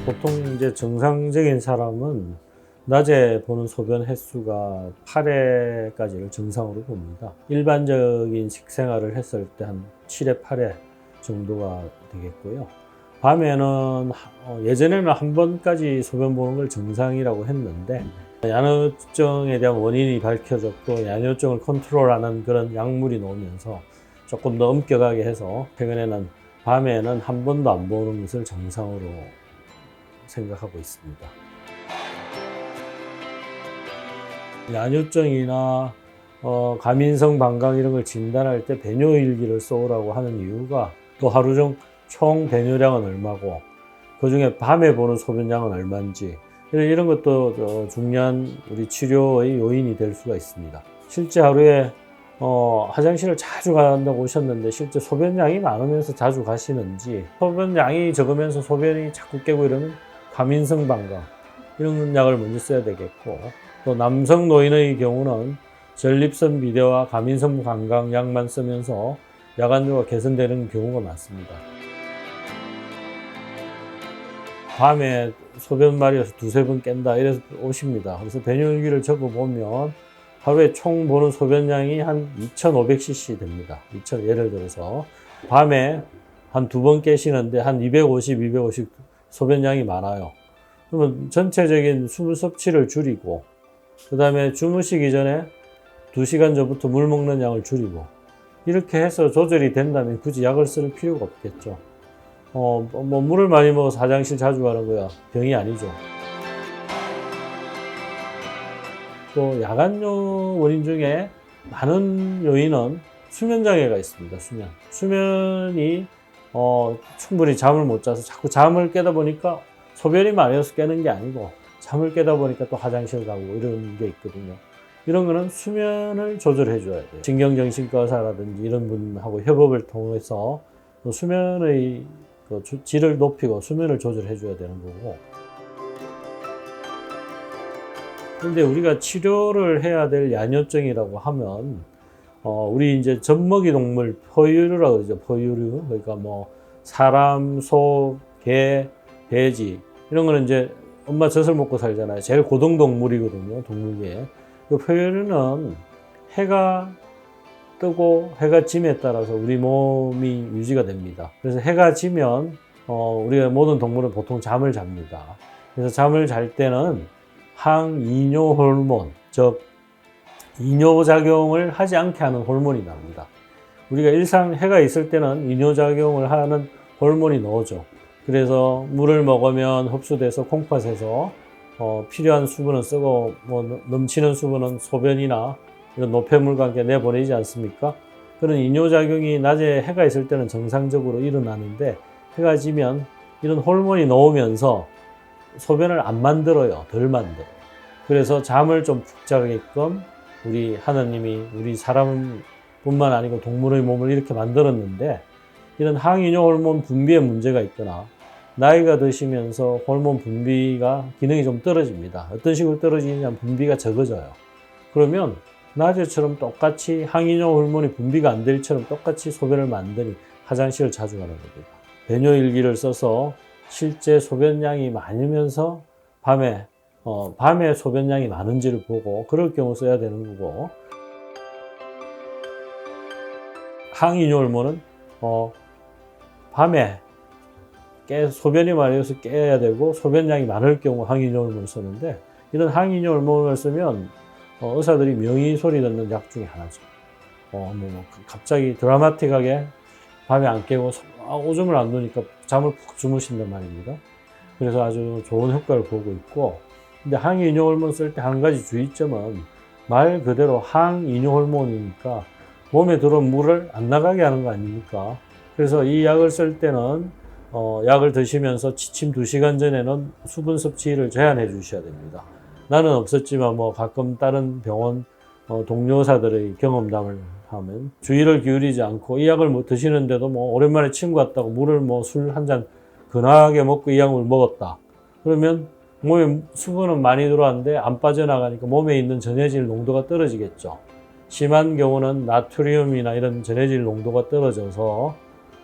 보통 이제 정상적인 사람은 낮에 보는 소변 횟수가 8회까지를 정상으로 봅니다. 일반적인 식생활을 했을 때 한 7회, 8회 정도가 되겠고요. 밤에는 예전에는 한 번까지 소변 보는 걸 정상이라고 했는데 야뇨증에 대한 원인이 밝혀졌고 야뇨증을 컨트롤하는 그런 약물이 나오면서 조금 더 엄격하게 해서 최근에는 밤에는 한 번도 안 보는 것을 정상으로 생각하고 있습니다. 야뇨증이나 가민성 방광 이런 걸 진단할 때 배뇨일기를 써오라고 하는 이유가 또 하루 중 총 배뇨량은 얼마고 그 중에 밤에 보는 소변량은 얼마인지 이런 것도 중요한 우리 치료의 요인이 될 수가 있습니다. 실제 하루에 화장실을 자주 간다고 오셨는데 실제 소변량이 많으면서 자주 가시는지 소변량이 적으면서 소변이 자꾸 깨고 이러면 가민성 방광 이런 약을 먼저 써야 되겠고 또 남성 노인의 경우는 전립선 비대와 가민성 방광 약만 쓰면서 야간조가 개선되는 경우가 많습니다. 밤에 소변 마려서 두세 번 깬다 이래서 오십니다. 그래서 배뇨일기를 적어보면 하루에 총 보는 소변량이 한 2,500cc 됩니다. 예를 들어서 밤에 한 두 번 깨시는데 한 250 소변량이 많아요. 그러면 전체적인 술 섭취를 줄이고 그 다음에 주무시기 전에 2시간 전부터 물 먹는 양을 줄이고 이렇게 해서 조절이 된다면 굳이 약을 쓸 필요가 없겠죠. 물을 많이 먹어서 화장실 자주 가는 거야 병이 아니죠. 또 야간뇨 원인 중에 많은 요인은 수면 장애가 있습니다. 수면이 충분히 잠을 못 자서 자꾸 잠을 깨다 보니까 소변이 많아서 깨는 게 아니고 잠을 깨다 보니까 또 화장실 가고 이런 게 있거든요. 이런 거는 수면을 조절해 줘야 돼요. 신경정신과 의사라든지 이런 분하고 협업을 통해서 수면의 질을 높이고 수면을 조절해 줘야 되는 거고. 그런데 우리가 치료를 해야 될 야뇨증이라고 하면 우리 이제 젖먹이 동물 포유류라고 그러죠. 포유류. 그러니까 뭐 사람, 소, 개, 돼지 이런 거는 이제 엄마 젖을 먹고 살잖아요. 제일 고등동물이거든요. 동물계에. 그 포유류는 해가 뜨고 해가 짐에 따라서 우리 몸이 유지가 됩니다. 그래서 해가 지면 우리가 모든 동물은 보통 잠을 잡니다. 그래서 잠을 잘 때는 항이뇨 호르몬, 즉 이뇨작용을 하지 않게 하는 호르몬이 나옵니다. 우리가 일상 해가 있을 때는 이뇨작용을 하는 호르몬이 나오죠. 그래서 물을 먹으면 흡수돼서 콩팥에서 필요한 수분은 쓰고 넘치는 수분은 소변이나 이런 노폐물과 함께 내보내지 않습니까? 그런 이뇨작용이 낮에 해가 있을 때는 정상적으로 일어나는데 해가 지면 이런 호르몬이 나오면서 소변을 안 만들어요. 덜 만들어요. 그래서 잠을 좀 푹 자게끔 우리 하나님이 우리 사람뿐만 아니고 동물의 몸을 이렇게 만들었는데 이런 항이뇨 호르몬 분비에 문제가 있거나 나이가 드시면서 호르몬 분비가 기능이 좀 떨어집니다. 어떤 식으로 떨어지냐면 분비가 적어져요. 그러면 낮에처럼 똑같이 항이뇨 호르몬이 분비가 안 될 일처럼 똑같이 소변을 만드니 화장실을 자주 가는 겁니다. 배뇨일기를 써서 실제 소변량이 많으면서 밤에 소변량이 많은지를 보고 그럴 경우 써야 되는 거고 항이뇨 호르몬은 밤에 소변이 많아서 깨야 되고 소변량이 많을 경우 항이뇨 호르몬을 쓰는데 이런 항이뇨 호르몬을 쓰면 의사들이 명의 소리 듣는 약 중에 하나죠. 갑자기 드라마틱하게 밤에 안 깨고 오줌을 안 누니까 잠을 푹 주무신단 말입니다. 그래서 아주 좋은 효과를 보고 있고 근데 항이뇨 호르몬 쓸 때 한 가지 주의점은 말 그대로 항이뇨 호르몬이니까 몸에 들어온 물을 안 나가게 하는 거 아닙니까? 그래서 이 약을 쓸 때는 약을 드시면서 취침 2시간 전에는 수분 섭취를 제한해 주셔야 됩니다. 나는 없었지만 가끔 다른 병원 동료사들의 경험담을 하면 주의를 기울이지 않고 이 약을 드시는데도 오랜만에 친구 왔다고 물을 술 한 잔 근하게 먹고 이 약을 먹었다. 그러면 몸에 수분은 많이 들어왔는데 안 빠져나가니까 몸에 있는 전해질 농도가 떨어지겠죠. 심한 경우는 나트륨이나 이런 전해질 농도가 떨어져서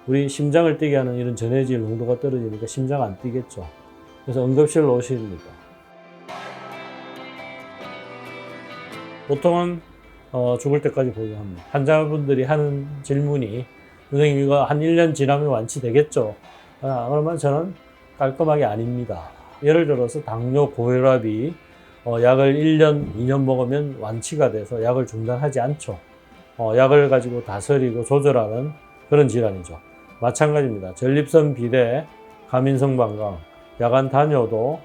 우리 심장을 뛰게 하는 이런 전해질 농도가 떨어지니까 심장 안 뛰겠죠. 그래서 응급실로 오십니다. 보통은 죽을 때까지 보유합니다. 환자분들이 하는 질문이 선생님 이거 한 1년 지나면 완치되겠죠? 그러면 저는 깔끔하게 아닙니다. 예를 들어서 당뇨, 고혈압이 약을 1년, 2년 먹으면 완치가 돼서 약을 중단하지 않죠. 약을 가지고 다스리고 조절하는 그런 질환이죠. 마찬가지입니다. 전립선 비대, 가민성 방광, 야간 단뇨도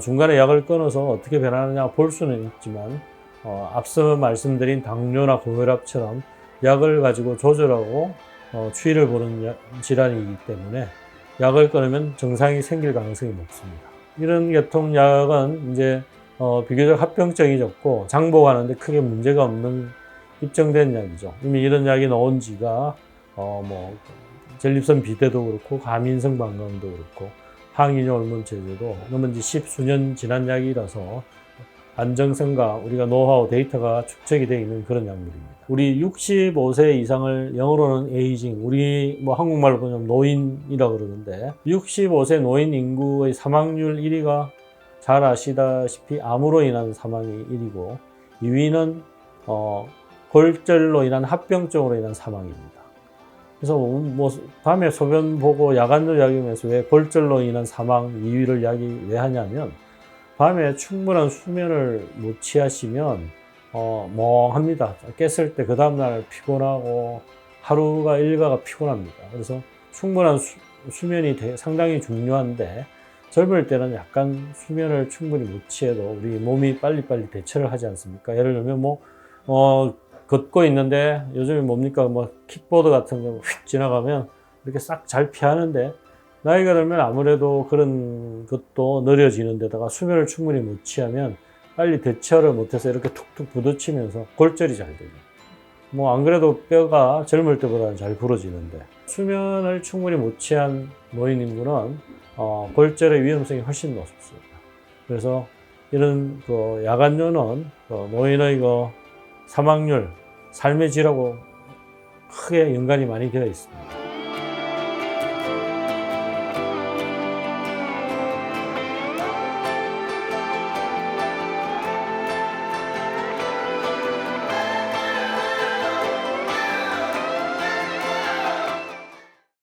중간에 약을 끊어서 어떻게 변하느냐 볼 수는 있지만 앞서 말씀드린 당뇨나 고혈압처럼 약을 가지고 조절하고 추이를 보는 질환이기 때문에 약을 끊으면 증상이 생길 가능성이 높습니다. 이런 계통 약은 이제 비교적 합병증이 적고 장복하는데 크게 문제가 없는 입증된 약이죠. 이미 이런 약이 나온 지가 전립선 비대도 그렇고 가민성 방광도 그렇고 항이뇨 호르몬 제제도 너무 이제 10수년 지난 약이라서 안정성과 우리가 노하우 데이터가 축적이 되어 있는 그런 약물입니다. 우리 65세 이상을 영어로는 에이징, 우리 한국말로 보면 노인이라고 그러는데 65세 노인 인구의 사망률 1위가 잘 아시다시피 암으로 인한 사망이 1위고 2위는 골절로 인한 합병증으로 인한 사망입니다. 그래서 밤에 소변 보고 야간조 약이면서 왜 골절로 인한 사망 2위를 약이 왜 하냐면 밤에 충분한 수면을 못 취하시면 멍합니다. 깼을 때 그 다음날 피곤하고 하루가 일과가 피곤합니다. 그래서 충분한 수면이 상당히 중요한데 젊을 때는 약간 수면을 충분히 못 취해도 우리 몸이 빨리빨리 대처를 하지 않습니까? 예를 들면 걷고 있는데 요즘에 뭡니까? 킥보드 같은 거 휙 지나가면 이렇게 싹 잘 피하는데 나이가 들면 아무래도 그런 것도 느려지는 데다가 수면을 충분히 못 취하면 빨리 대처를 못해서 이렇게 툭툭 부딪히면서 골절이 잘 되죠. 안 그래도 뼈가 젊을 때보다는 잘 부러지는데 수면을 충분히 못 취한 노인 인구는 골절의 위험성이 훨씬 높습니다. 그래서 이런 야간뇨는 노인의 사망률, 삶의 질하고 크게 연관이 많이 되어 있습니다.